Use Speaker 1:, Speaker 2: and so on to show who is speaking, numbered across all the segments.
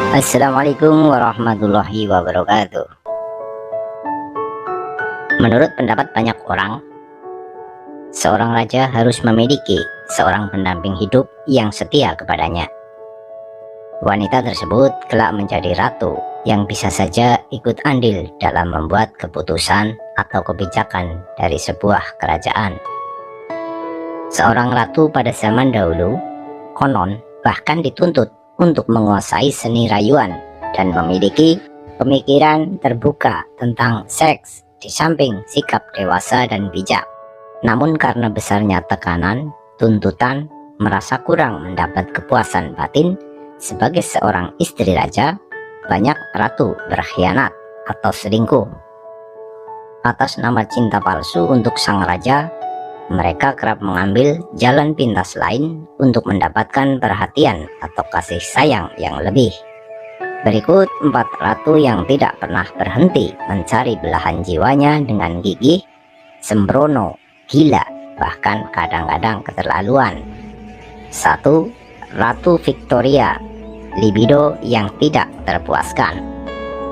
Speaker 1: Assalamualaikum warahmatullahi wabarakatuh. Menurut pendapat banyak orang, seorang raja harus memiliki seorang pendamping hidup yang setia kepadanya. Wanita tersebut kelak menjadi ratu yang bisa saja ikut andil dalam membuat keputusan atau kebijakan dari sebuah kerajaan. Seorang ratu pada zaman dahulu konon bahkan dituntut untuk menguasai seni rayuan dan memiliki pemikiran terbuka tentang seks di samping sikap dewasa dan bijak. Namun karena besarnya tekanan, tuntutan, merasa kurang mendapat kepuasan batin sebagai seorang istri raja, banyak ratu berkhianat atau selingkuh. Atas nama cinta palsu untuk sang raja, mereka kerap mengambil jalan pintas lain untuk mendapatkan perhatian atau kasih sayang yang lebih. Berikut 4 ratu yang tidak pernah berhenti mencari belahan jiwanya dengan gigih, sembrono, gila, bahkan kadang-kadang keterlaluan. 1. Ratu Victoria, libido yang tidak terpuaskan.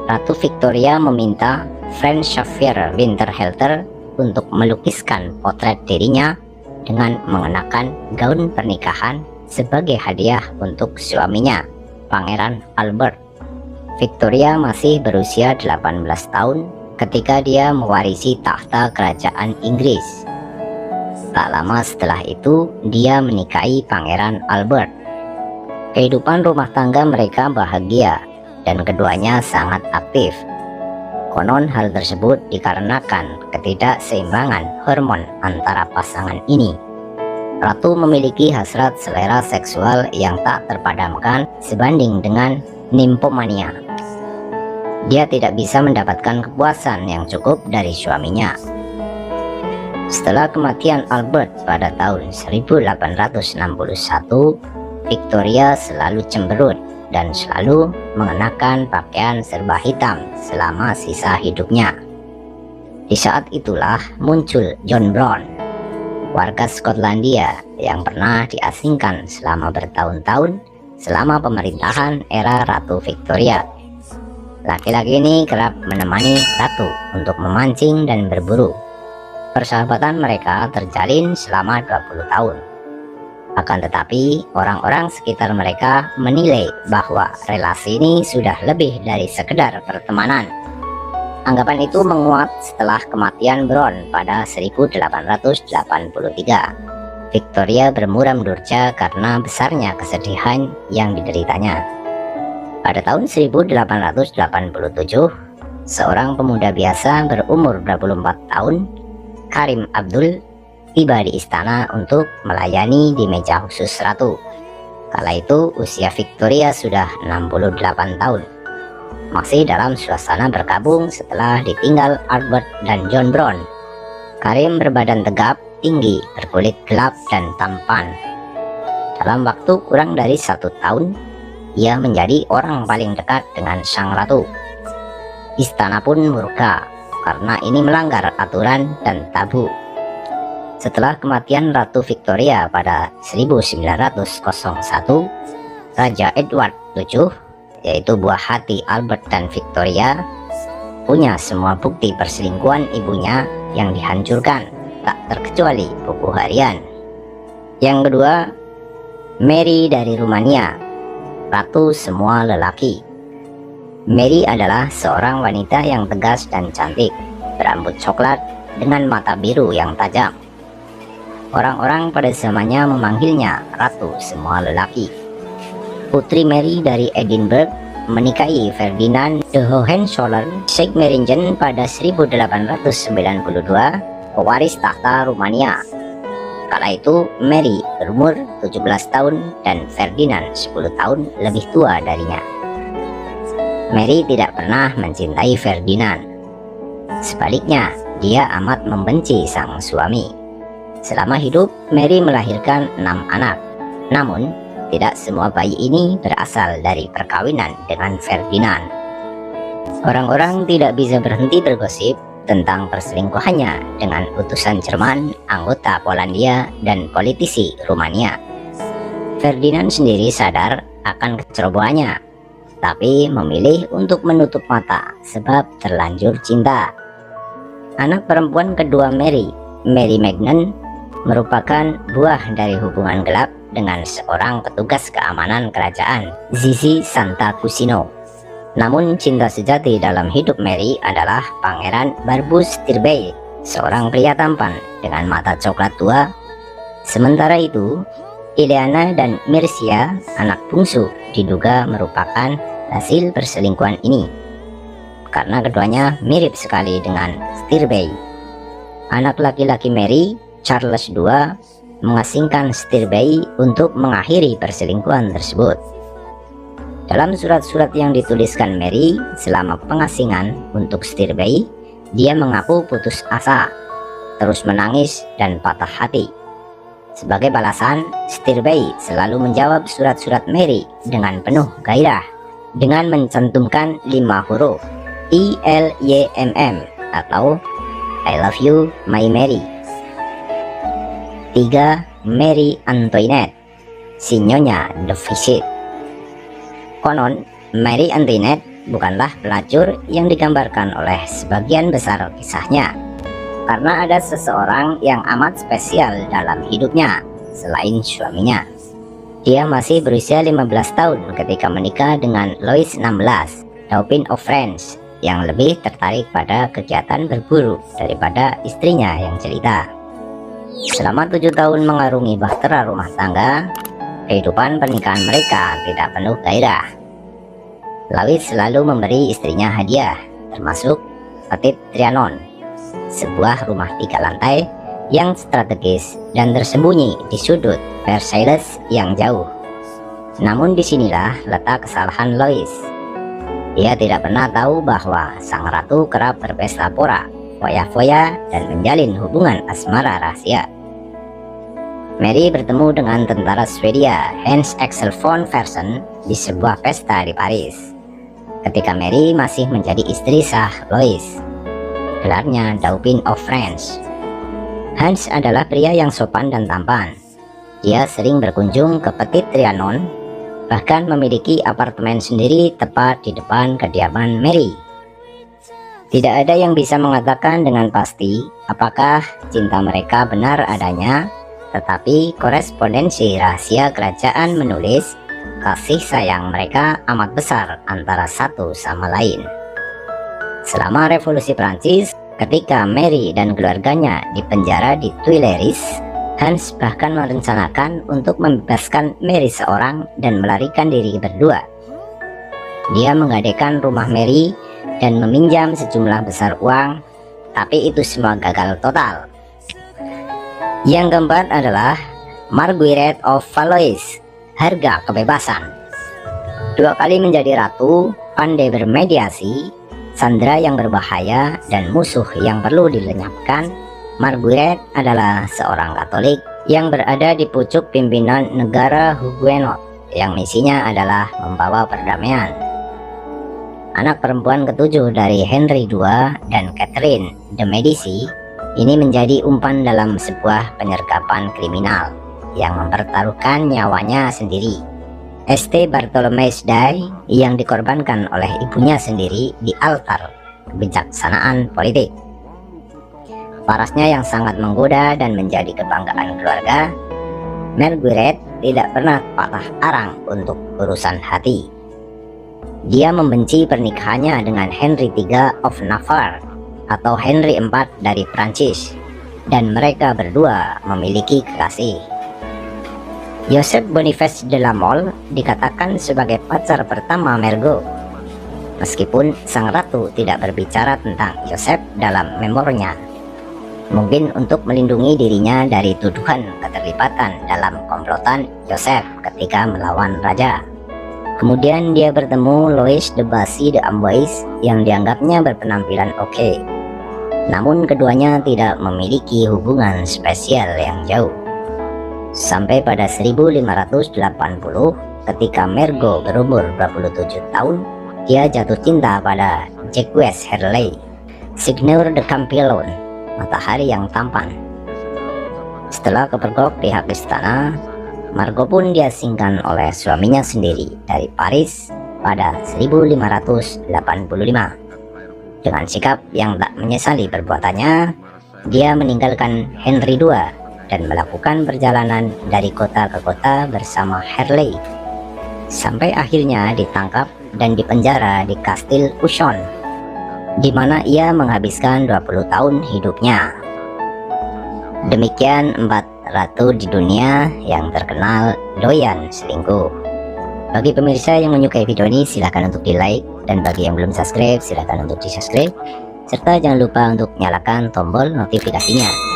Speaker 1: Ratu Victoria meminta Franz Xavier Winterhalter untuk melukiskan potret dirinya dengan mengenakan gaun pernikahan sebagai hadiah untuk suaminya, Pangeran Albert. Victoria masih berusia 18 tahun ketika dia mewarisi tahta kerajaan Inggris. Tak lama setelah itu, dia menikahi Pangeran Albert. Kehidupan rumah tangga mereka bahagia dan keduanya sangat aktif. Konon hal tersebut dikarenakan ketidakseimbangan hormon antara pasangan ini. Ratu memiliki hasrat selera seksual yang tak terpadamkan sebanding dengan nymphomania. Dia tidak bisa mendapatkan kepuasan yang cukup dari suaminya. Setelah kematian Albert pada tahun 1861, Victoria selalu cemberut dan selalu mengenakan pakaian serba hitam selama sisa hidupnya. Di saat itulah muncul John Brown, warga Skotlandia yang pernah diasingkan selama bertahun-tahun selama pemerintahan era Ratu Victoria. Laki-laki ini kerap menemani ratu untuk memancing dan berburu. Persahabatan mereka terjalin selama 20 tahun. Akan tetapi, orang-orang sekitar mereka menilai bahwa relasi ini sudah lebih dari sekedar pertemanan. Anggapan itu menguat setelah kematian Brown pada 1883. Victoria bermuram durja karena besarnya kesedihan yang dideritanya. Pada tahun 1887, seorang pemuda biasa berumur 24 tahun, Karim Abdul, tiba di istana untuk melayani di meja khusus ratu. Kala itu usia Victoria sudah 68 tahun. Masih dalam suasana berkabung setelah ditinggal Albert dan John Brown. Karim berbadan tegap, tinggi, berkulit gelap dan tampan. Dalam waktu kurang dari 1 tahun, ia menjadi orang paling dekat dengan sang ratu. Istana pun murka karena ini melanggar aturan dan tabu. Setelah kematian Ratu Victoria pada 1901, Raja Edward VII, yaitu buah hati Albert dan Victoria, punya semua bukti perselingkuhan ibunya yang dihancurkan, tak terkecuali buku harian. Yang kedua, Mary dari Rumania, ratu semua lelaki. Mary adalah seorang wanita yang tegas dan cantik, berambut coklat dengan mata biru yang tajam. Orang-orang pada zamannya memanggilnya ratu semua lelaki. Putri Mary dari Edinburgh menikahi Ferdinand de Hohenzollern-Sigmaringen pada 1892, pewaris tahta Rumania. Kala itu Mary berumur 17 tahun dan Ferdinand 10 tahun lebih tua darinya. Mary tidak pernah mencintai Ferdinand. Sebaliknya, dia amat membenci sang suami. Selama hidup, Mary melahirkan 6 anak. Namun, tidak semua bayi ini berasal dari perkawinan dengan Ferdinand. Orang-orang tidak bisa berhenti bergosip tentang perselingkuhannya dengan utusan Jerman, anggota Polandia, dan politisi Rumania. Ferdinand sendiri sadar akan kecerobohannya, tetapi memilih untuk menutup mata sebab terlanjur cinta. Anak perempuan kedua Mary, Mary Magnan, merupakan buah dari hubungan gelap dengan seorang petugas keamanan kerajaan, Zizi Santacusino. Namun cinta sejati dalam hidup Mary adalah Pangeran Barbus Tirbay, seorang pria tampan dengan mata coklat tua. Sementara itu, Ileana dan Mircea, anak bungsu, diduga merupakan hasil perselingkuhan ini, karena keduanya mirip sekali dengan Tirbay. Anak laki-laki Mary, Charles II, mengasingkan Tirbay untuk mengakhiri perselingkuhan tersebut. Dalam surat-surat yang dituliskan Mary selama pengasingan untuk Tirbay, dia mengaku putus asa, terus menangis dan patah hati. Sebagai balasan, Tirbay selalu menjawab surat-surat Mary dengan penuh gairah dengan mencantumkan 5 huruf ILYMM atau I love you my Mary. 3. Mary Antoinette, si Nyonya Defisit. Konon, Mary Antoinette bukanlah pelacur yang digambarkan oleh sebagian besar kisahnya, karena ada seseorang yang amat spesial dalam hidupnya selain suaminya. Dia masih berusia 15 tahun ketika menikah dengan Louis XVI, Dauphin of France, yang lebih tertarik pada kegiatan berburu daripada istrinya yang jelita. Selama 7 tahun mengarungi bahtera rumah tangga, kehidupan pernikahan mereka tidak penuh gairah. Louis selalu memberi istrinya hadiah, termasuk Petit Trianon, sebuah rumah 3 lantai yang strategis dan tersembunyi di sudut Versailles yang jauh. Namun disinilah letak kesalahan Louis. Dia tidak pernah tahu bahwa sang ratu kerap berpesta pora, foya-foya, dan menjalin hubungan asmara rahasia. Mary bertemu dengan tentara Swedia Hans Axel von Fersen di sebuah pesta di Paris, ketika Mary masih menjadi istri sah Louis. Gelarnya Dauphin of France. Hans adalah pria yang sopan dan tampan. Dia sering berkunjung ke Petit Trianon, bahkan memiliki apartemen sendiri tepat di depan kediaman Mary. Tidak ada yang bisa mengatakan dengan pasti apakah cinta mereka benar adanya, tetapi korespondensi rahasia kerajaan menulis kasih sayang mereka amat besar antara satu sama lain. Selama Revolusi Prancis, ketika Mary dan keluarganya dipenjara di Tuileries, Hans bahkan merencanakan untuk membebaskan Mary seorang dan melarikan diri berdua. Dia menggadaikan rumah Mary dan meminjam sejumlah besar uang, tapi itu semua gagal total. Yang keempat adalah Marguerite of Valois, harga kebebasan. 2 kali menjadi ratu, pandai bermediasi, sandera yang berbahaya, dan musuh yang perlu dilenyapkan, Marguerite adalah seorang Katolik yang berada di pucuk pimpinan negara Huguenot yang misinya adalah membawa perdamaian. Anak perempuan ketujuh dari Henry II dan Catherine de Medici, ini menjadi umpan dalam sebuah penyergapan kriminal yang mempertaruhkan nyawanya sendiri. St. Bartholomew's Day yang dikorbankan oleh ibunya sendiri di altar kebijaksanaan politik. Parasnya yang sangat menggoda dan menjadi kebanggaan keluarga, Marguerite tidak pernah patah arang untuk urusan hati. Dia membenci pernikahannya dengan Henry III of Navarre atau Henry IV dari Prancis, dan mereka berdua memiliki kekasih. Joseph Boniface de la Mole dikatakan sebagai pacar pertama Margot, meskipun sang ratu tidak berbicara tentang Joseph dalam memorinya, mungkin untuk melindungi dirinya dari tuduhan keterlibatan dalam komplotan Joseph ketika melawan raja. Kemudian dia bertemu Louis de Bassy de Amboise yang dianggapnya berpenampilan oke. Namun keduanya tidak memiliki hubungan spesial yang jauh. Sampai pada 1580, ketika Margot berumur 27 tahun, dia jatuh cinta pada Jacques Herley, Seigneur de Campillon, matahari yang tampan. Setelah kepergok pihak istana, Margot pun diasingkan oleh suaminya sendiri dari Paris pada 1585. Dengan sikap yang tak menyesali perbuatannya, dia meninggalkan Henry II dan melakukan perjalanan dari kota ke kota bersama Harley, sampai akhirnya ditangkap dan dipenjara di Kastil Ushon, di mana ia menghabiskan 20 tahun hidupnya. Demikian 4 ratu di dunia yang terkenal doyan selingkuh. Bagi pemirsa yang menyukai video ini, silahkan untuk di like, dan bagi yang belum subscribe silahkan untuk di subscribe, serta jangan lupa untuk nyalakan tombol notifikasinya.